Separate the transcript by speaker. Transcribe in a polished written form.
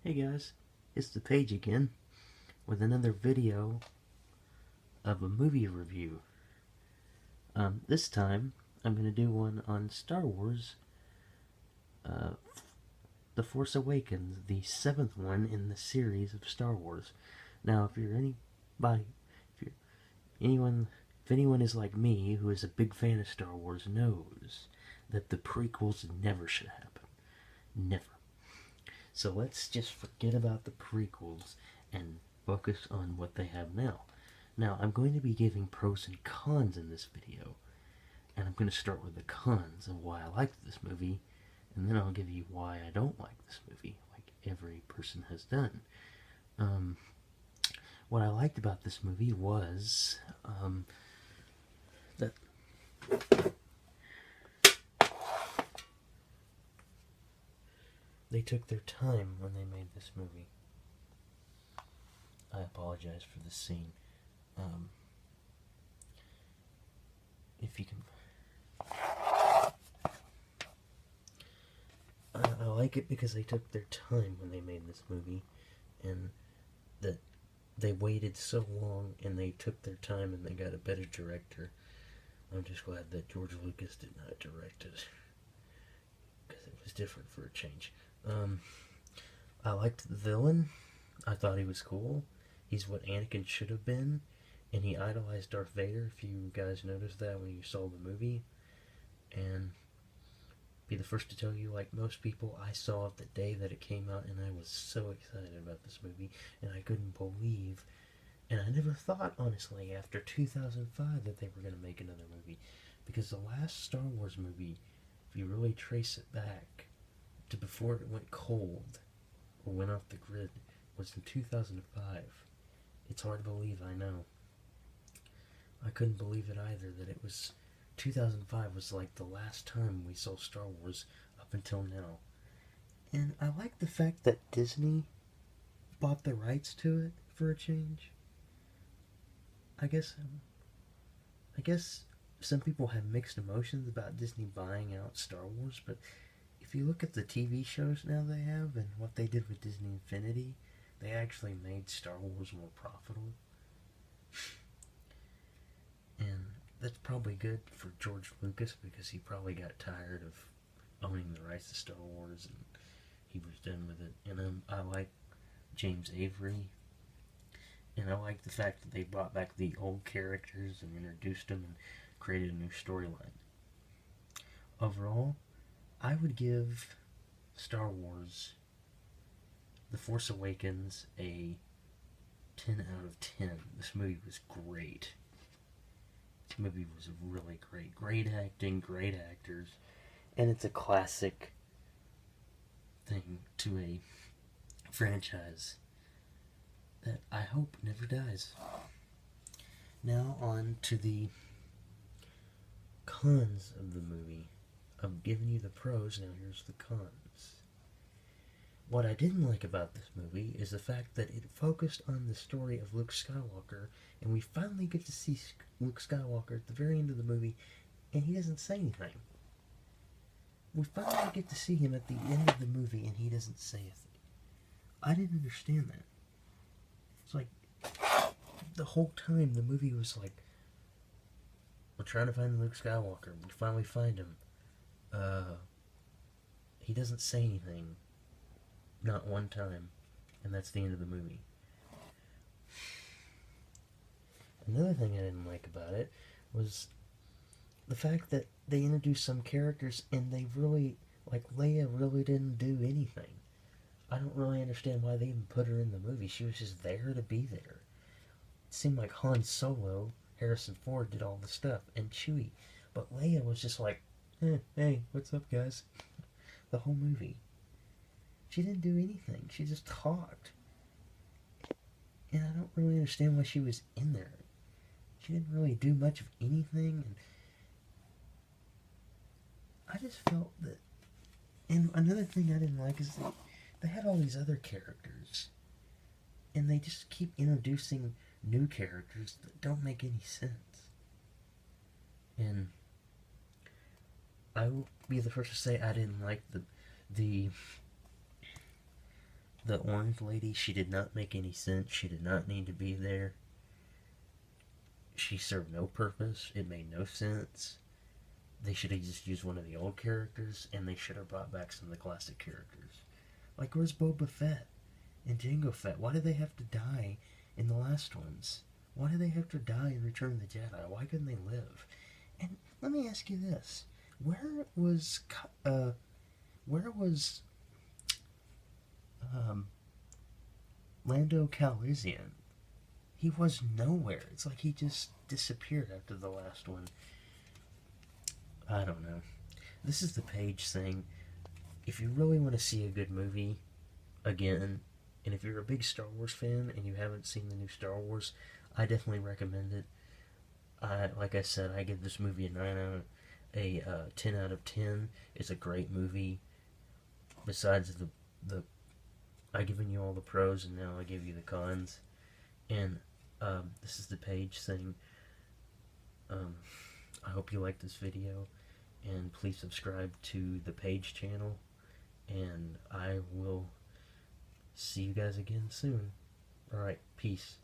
Speaker 1: Hey guys, it's the Page again with another video of a movie review. This time I'm going to do one on Star Wars, uh, The Force Awakens, the seventh one in the series of Star Wars. Now, if anyone is like me, who is a big fan of Star Wars, knows that the prequels never should happen. Never. So let's just forget about the prequels and focus on what they have now. Now, I'm going to be giving pros and cons in this video, and I'm going to start with the cons of why I liked this movie, and then I'll give you why I don't like this movie, like every person has done. What I liked about this movie was that they took their time when they made this movie. I apologize for the scene. If you can, I like it because they took their time when they made this movie, and that they waited so long and they took their time and they got a better director. I'm just glad that George Lucas did not direct it, because it was different for a change. I liked the villain. I thought he was cool. He's what Anakin should have been, and he idolized Darth Vader, if you guys noticed that when you saw the movie. And be the first to tell you, like most people, I saw it the day that it came out, and I was so excited about this movie, and I couldn't believe, and I never thought, honestly, after 2005 that they were going to make another movie, because the last Star Wars movie, if you really trace it back to before it went cold, or went off the grid, was in 2005. It's hard to believe, I know. I couldn't believe it either, that it was 2005 was like the last time we saw Star Wars up until now. And I like the fact that Disney bought the rights to it for a change. I guess some people have mixed emotions about Disney buying out Star Wars, but if you look at the TV shows now they have and what they did with Disney Infinity, they actually made Star Wars more profitable. And that's probably good for George Lucas, because he probably got tired of owning the rights to Star Wars and he was done with it. And I like James Avery, and I like the fact that they brought back the old characters and introduced them and created a new storyline. Overall, I would give Star Wars The Force Awakens a 10 out of 10. This movie was great. This movie was really great. Great acting, great actors, and it's a classic thing to a franchise that I hope never dies. Now on to the cons of the movie. I've given you the pros, now here's the cons. What I didn't like about this movie is the fact that it focused on the story of Luke Skywalker, and we finally get to see Luke Skywalker at the very end of the movie, and he doesn't say anything. We finally get to see him at the end of the movie, and he doesn't say a thing. I didn't understand that. It's like, the whole time the movie was like, we're trying to find Luke Skywalker, we finally find him. He doesn't say anything. Not one time. And that's the end of the movie. Another thing I didn't like about it was the fact that they introduced some characters and they really, like Leia really didn't do anything. I don't really understand why they even put her in the movie. She was just there to be there. It seemed like Han Solo, Harrison Ford, did all the stuff, and Chewie. But Leia was just like, hey, what's up, guys? The whole movie. She didn't do anything. She just talked. And I don't really understand why she was in there. She didn't really do much of anything. And I just felt that... And another thing I didn't like is that they had all these other characters. And they just keep introducing new characters that don't make any sense. And I will be the first to say I didn't like the The orange lady, she did not make any sense. She did not need to be there. She served no purpose. It made no sense. They should have just used one of the old characters, and they should have brought back some of the classic characters. Like, where's Boba Fett and Jango Fett? Why did they have to die in the last ones? Why did they have to die in Return of the Jedi? Why couldn't they live? And let me ask you this: where was Lando Calrissian? He was nowhere. It's like he just disappeared after the last one. I don't know. This is the page thing. If you really want to see a good movie again, and if you're a big Star Wars fan and you haven't seen the new Star Wars, I definitely recommend it. Like I said, I give this movie a 10 out of 10. It's a great movie. Besides the I've given you all the pros, and now I give you the cons. And this is the page thing. I hope you like this video, and please subscribe to the page channel, and I will see you guys again soon. Alright, peace.